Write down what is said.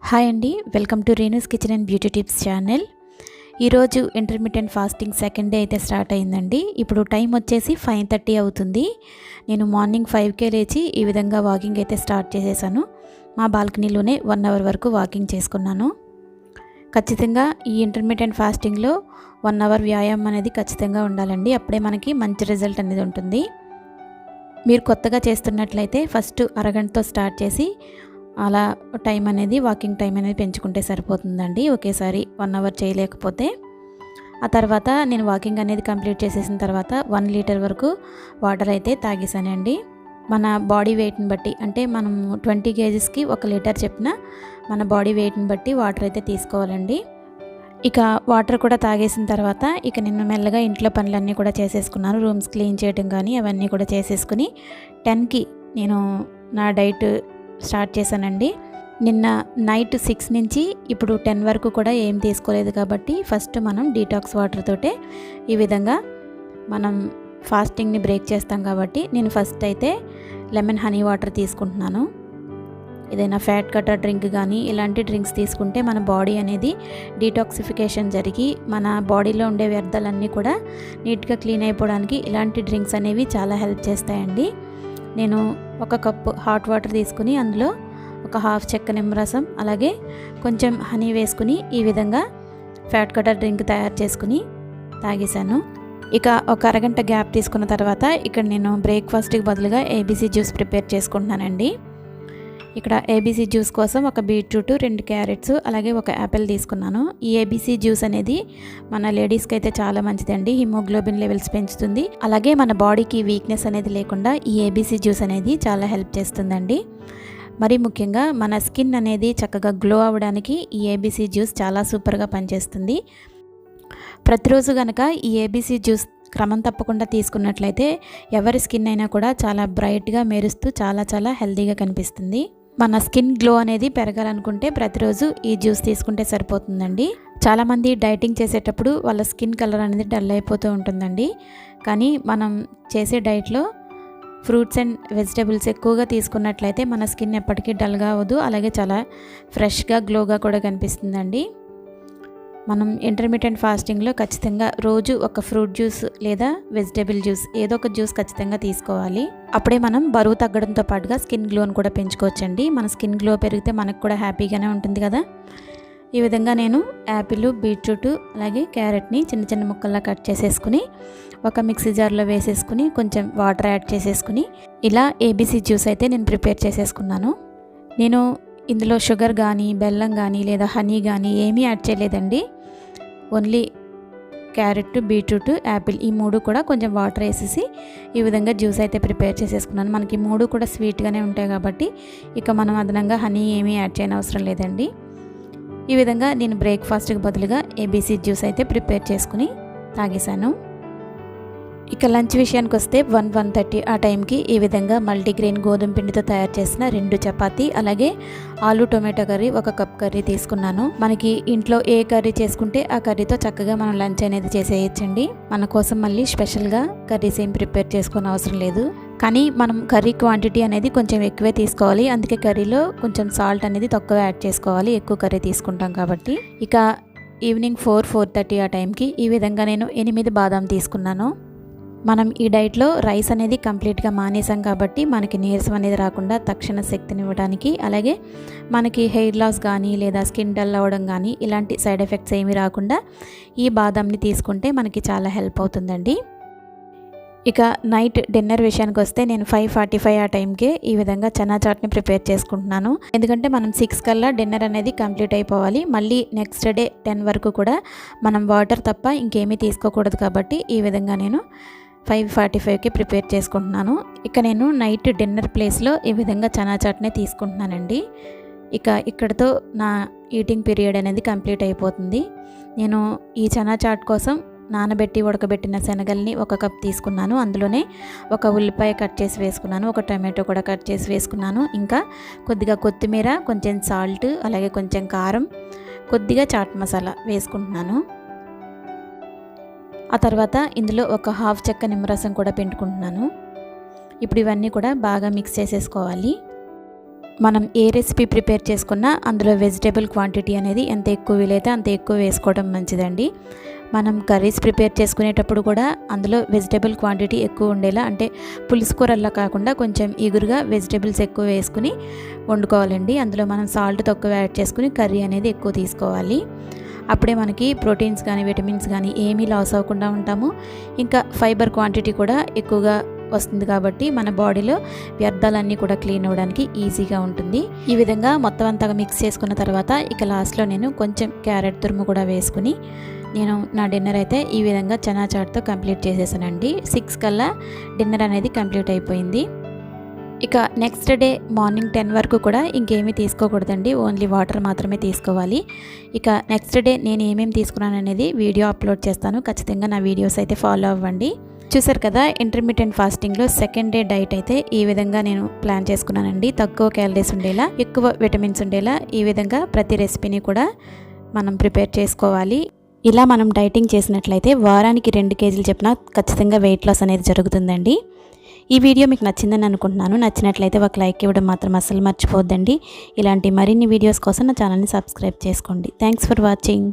Hi అండి, welcome to Renu's kitchen and beauty tips channel. ఈరోజు intermittent fasting second day అయితే start అయిందండి. ఇప్పుడు టైం వచ్చేసి 5:30 అవుతుంది. నేను మార్నింగ్ 5కే లేచి ఈ విధంగా వాకింగ్ అయితే స్టార్ట్ చేసేసాను. మా బాల్కనీలోనే 1 అవర్ వరకు వాకింగ్ చేసుకున్నాను. ఖచ్చితంగా ఈ ఇంటర్మిటెంట్ ఫాస్టింగ్లో 1 అవర్ వ్యాయామం అనేది ఖచ్చితంగా ఉండాలండి. అప్పుడే మనకి మంచి రిజల్ట్ అనేది ఉంటుంది. మీరు కొత్తగా చేస్తున్నట్లయితే ఫస్ట్ అరగంటతో స్టార్ట్ చేసి అలా వాకింగ్ టైం అనేది పెంచుకుంటే సరిపోతుందండి. ఒకేసారి 1 అవర్ చేయలేకపోతే. ఆ తర్వాత నేను వాకింగ్ అనేది కంప్లీట్ చేసేసిన తర్వాత 1 లీటర్ వరకు వాటర్ అయితే తాగేసానండి. మన బాడీ వెయిట్ని బట్టి, అంటే మనం 20 కేజీస్కి 1 లీటర్ చెప్పిన మన బాడీ వెయిట్ని బట్టి వాటర్ అయితే తీసుకోవాలండి. ఇక వాటర్ కూడా తాగేసిన తర్వాత ఇక నేను మెల్లగా ఇంట్లో పనులన్నీ కూడా చేసేసుకున్నాను. రూమ్స్ క్లీన్ చేయడం కానీ అవన్నీ కూడా చేసేసుకుని 10కి నేను నా డైట్ స్టార్ట్ చేశానండి. నిన్న నైట్ 6 నుంచి ఇప్పుడు 10 వరకు కూడా ఏం తీసుకోలేదు కాబట్టి ఫస్ట్ మనం డీటాక్స్ వాటర్ తోటే ఈ విధంగా మనం ఫాస్టింగ్ని బ్రేక్ చేస్తాం కాబట్టి నేను ఫస్ట్ అయితే లెమన్ హనీ వాటర్ తీసుకుంటున్నాను. ఏదైనా ఫ్యాట్ కట్టర్ డ్రింక్ కానీ ఇలాంటి డ్రింక్స్ తీసుకుంటే మన బాడీ అనేది డీటాక్సిఫికేషన్ జరిగి మన బాడీలో ఉండే వ్యర్థాలన్నీ కూడా నీట్గా క్లీన్ అయిపోవడానికి ఇలాంటి డ్రింక్స్ అనేవి చాలా హెల్ప్ చేస్తాయండి. నేను 1 కప్పు హాట్ వాటర్ తీసుకుని అందులో ఒక హాఫ్ చెక్క నిమ్మరసం అలాగే కొంచెం హనీ వేసుకుని ఈ విధంగా ఫ్యాట్ కట్టర్ డ్రింక్ తయారు చేసుకుని తాగేశాను. ఇక ఒక అరగంట గ్యాప్ తీసుకున్న తర్వాత ఇక్కడ నేను బ్రేక్ఫాస్ట్కి బదులుగా ఏబీసీ జ్యూస్ ప్రిపేర్ చేసుకుంటున్నానండి. ఇక్కడ ఏబీసీ జ్యూస్ కోసం 1 బీట్రూట్, 2 క్యారెట్స్ అలాగే 1 యాపిల్ తీసుకున్నాను. ఈ ఏబీసీ జ్యూస్ అనేది మన లేడీస్కి అయితే చాలా మంచిదండి. హిమోగ్లోబిన్ లెవెల్స్ పెంచుతుంది. అలాగే మన బాడీకి వీక్నెస్ అనేది లేకుండా ఈ ఏబీసీ జ్యూస్ అనేది చాలా హెల్ప్ చేస్తుందండి. మరి ముఖ్యంగా మన స్కిన్ అనేది చక్కగా గ్లో అవ్వడానికి ఈ ఏబీసీ జ్యూస్ చాలా సూపర్గా పనిచేస్తుంది. ప్రతిరోజు కనుక ఈ ఏబీసీ జ్యూస్ క్రమం తప్పకుండా తీసుకున్నట్లయితే ఎవరి స్కిన్ అయినా కూడా చాలా బ్రైట్గా మెరుస్తూ చాలా హెల్తీగా కనిపిస్తుంది. మన స్కిన్ గ్లో అనేది పెరగాలనుకుంటే ప్రతిరోజు ఈ జ్యూస్ తీసుకుంటే సరిపోతుందండి. చాలామంది డైటింగ్ చేసేటప్పుడు వాళ్ళ స్కిన్ కలర్ అనేది డల్ అయిపోతూ ఉంటుందండి. కానీ మనం చేసే డైట్లో ఫ్రూట్స్ అండ్ వెజిటబుల్స్ ఎక్కువగా తీసుకున్నట్లయితే మన స్కిన్ ఎప్పటికీ డల్గా అవ్వదు. అలాగే చాలా ఫ్రెష్గా గ్లోగా కూడా కనిపిస్తుందండి. మనం ఇంటర్మిటెంట్ ఫాస్టింగ్లో ఖచ్చితంగా రోజు 1 ఫ్రూట్ జ్యూస్ లేదా వెజిటబుల్ జ్యూస్ ఏదో ఒక జ్యూస్ ఖచ్చితంగా తీసుకోవాలి. అప్పుడే మనం బరువు తగ్గడంతో పాటుగా స్కిన్ గ్లోని కూడా పెంచుకోవచ్చండి. మన స్కిన్ గ్లో పెరిగితే మనకు కూడా హ్యాపీగానే ఉంటుంది కదా. ఈ విధంగా నేను యాపిల్, బీట్రూట్ అలాగే క్యారెట్ని చిన్న ముక్కల్లా కట్ చేసేసుకుని ఒక మిక్సీ జార్లో వేసేసుకుని కొంచెం వాటర్ యాడ్ చేసేసుకుని ఇలా ఏబీసీ జ్యూస్ అయితే నేను ప్రిపేర్ చేసేసుకున్నాను. నేను ఇందులో షుగర్ కానీ, బెల్లం కానీ లేదా హనీ కానీ ఏమీ యాడ్ చేయలేదండి. ఓన్లీ క్యారెట్, బీట్రూట్, యాపిల్ ఈ 3 కూడా కొంచెం వాటర్ వేసేసి ఈ విధంగా జ్యూస్ అయితే ప్రిపేర్ చేసేసుకున్నాను. మనకి 3 కూడా స్వీట్గానే ఉంటాయి కాబట్టి ఇక మనం అదనంగా హనీ ఏమీ యాడ్ చేయని అవసరం లేదండి. ఈ విధంగా నేను బ్రేక్ఫాస్ట్కి బదులుగా ఏబీసీ జ్యూస్ అయితే ప్రిపేర్ చేసుకుని తాగేశాను. ఇక లంచ్ విషయానికి వస్తే 1:30 ఆ టైంకి ఈ విధంగా మల్టీగ్రెయిన్ గోధుమ పిండితో తయారు చేసిన 2 చపాతీ అలాగే ఆలు టొమాటో కర్రీ, 1 కప్ కర్రీ తీసుకున్నాను. మనకి ఇంట్లో ఏ కర్రీ చేసుకుంటే ఆ కర్రీతో చక్కగా మనం లంచ్ అనేది చేసేయచ్చండి. మన కోసం మళ్ళీ స్పెషల్గా కర్రీస్ ఏం ప్రిపేర్ చేసుకునే అవసరం లేదు. కానీ మనం కర్రీ క్వాంటిటీ అనేది కొంచెం ఎక్కువే తీసుకోవాలి. అందుకే కర్రీలో కొంచెం సాల్ట్ అనేది తక్కువ యాడ్ చేసుకోవాలి, ఎక్కువ కర్రీ తీసుకుంటాం కాబట్టి. ఇక ఈవినింగ్ 4:30 ఆ టైంకి ఈ విధంగా నేను 8 బాదాం తీసుకున్నాను. మనం ఈ డైట్లో రైస్ అనేది కంప్లీట్గా మానేసాం కాబట్టి మనకి నీరసం అనేది రాకుండా తక్షణ శక్తినివ్వడానికి, అలాగే మనకి హెయిర్ లాస్ కానీ లేదా స్కిన్ డల్ అవ్వడం కానీ ఇలాంటి సైడ్ ఎఫెక్ట్స్ ఏమీ రాకుండా ఈ బాదాంని తీసుకుంటే మనకి చాలా హెల్ప్ అవుతుందండి. ఇక నైట్ డిన్నర్ విషయానికి వస్తే నేను 5:45 ఆ టైంకే ఈ విధంగా చనా చాట్ని ప్రిపేర్ చేసుకుంటున్నాను. ఎందుకంటే మనం 6 కల్లా డిన్నర్ అనేది కంప్లీట్ అయిపోవాలి. మళ్ళీ నెక్స్ట్ డే 10 వరకు కూడా మనం వాటర్ తప్ప ఇంకేమీ తీసుకోకూడదు కాబట్టి ఈ విధంగా నేను 5:45కి ప్రిపేర్ చేసుకుంటున్నాను. ఇక నేను నైట్ డిన్నర్ ప్లేస్లో ఈ విధంగా చనా చాట్నే తీసుకుంటున్నానండి. ఇక ఇక్కడతో నా ఈటింగ్ పీరియడ్ అనేది కంప్లీట్ అయిపోతుంది. నేను ఈ చనా చాట్ కోసం నానబెట్టి ఉడకబెట్టిన శనగల్ని 1 కప్ తీసుకున్నాను. అందులోనే 1 ఉల్లిపాయ కట్ చేసి వేసుకున్నాను, 1 టమాటో కూడా కట్ చేసి వేసుకున్నాను. ఇంకా కొద్దిగా కొత్తిమీర, కొంచెం సాల్ట్ అలాగే కొంచెం కారం, కొద్దిగా చాట్ మసాలా వేసుకుంటున్నాను. ఆ తర్వాత ఇందులో 1 హాఫ్ చెక్క నిమ్మరసం కూడా పిండుకుంటున్నాను. ఇప్పుడు ఇవన్నీ కూడా బాగా మిక్స్ చేసేసుకోవాలి. మనం ఏ రెసిపీ ప్రిపేర్ చేసుకున్నా అందులో వెజిటేబుల్ క్వాంటిటీ అనేది ఎంత ఎక్కువ వీలైతే అంత ఎక్కువ వేసుకోవడం మంచిదండి. మనం కర్రీస్ ప్రిపేర్ చేసుకునేటప్పుడు కూడా అందులో వెజిటేబుల్ క్వాంటిటీ ఎక్కువ ఉండేలా, అంటే పులుసు కూరల్లా కాకుండా కొంచెం ఈగురుగా వెజిటేబుల్స్ ఎక్కువ వేసుకుని వండుకోవాలండి. అందులో మనం సాల్ట్ తక్కువ యాడ్ చేసుకుని కర్రీ అనేది ఎక్కువ తీసుకోవాలి. అప్పుడే మనకి ప్రోటీన్స్ కానీ విటమిన్స్ కానీ ఏమీ లాస్ అవ్వకుండా ఉంటాము. ఇంకా ఫైబర్ క్వాంటిటీ కూడా ఎక్కువగా వస్తుంది కాబట్టి మన బాడీలో వ్యర్థాలన్నీ కూడా క్లీన్ అవ్వడానికి ఈజీగా ఉంటుంది. ఈ విధంగా మొత్తం అంతా మిక్స్ చేసుకున్న తర్వాత ఇక లాస్ట్లో నేను కొంచెం క్యారెట్ తురుము కూడా వేసుకుని నేను నా డిన్నర్ అయితే ఈ విధంగా చనా చాట్తో కంప్లీట్ చేసేసానండి. 6 కల్లా డిన్నర్ అనేది కంప్లీట్ అయిపోయింది. ఇక నెక్స్ట్ డే మార్నింగ్ 10 వరకు కూడా ఇంకేమీ తీసుకోకూడదండి, ఓన్లీ వాటర్ మాత్రమే తీసుకోవాలి. ఇక నెక్స్ట్ డే నేను ఏమేమి తీసుకున్నాను అనేది వీడియో అప్లోడ్ చేస్తాను, ఖచ్చితంగా నా వీడియోస్ అయితే ఫాలో అవ్వండి. చూసారు కదా, ఇంటర్మిటెంట్ ఫాస్టింగ్లో సెకండ్ డే డైట్ అయితే ఈ విధంగా నేను ప్లాన్ చేసుకున్నానండి. తక్కువ క్యాలరీస్ ఉండేలా, ఎక్కువ విటమిన్స్ ఉండేలా ఈ విధంగా ప్రతి రెసిపీని కూడా మనం ప్రిపేర్ చేసుకోవాలి. ఇలా మనం డైటింగ్ చేసినట్లయితే వారానికి 2 కేజీలు చెప్పిన ఖచ్చితంగా వెయిట్ లాస్ అనేది జరుగుతుందండి. ఈ వీడియో మీకు నచ్చిందని అనుకుంటున్నాను. నచ్చినట్లయితే ఒక లైక్ ఇవ్వడం మాత్రం అస్సలు మర్చిపోవద్దండి. ఇలాంటి మరిన్ని వీడియోస్ కోసం నా ఛానల్ని సబ్స్క్రైబ్ చేసుకోండి. Thanks for watching.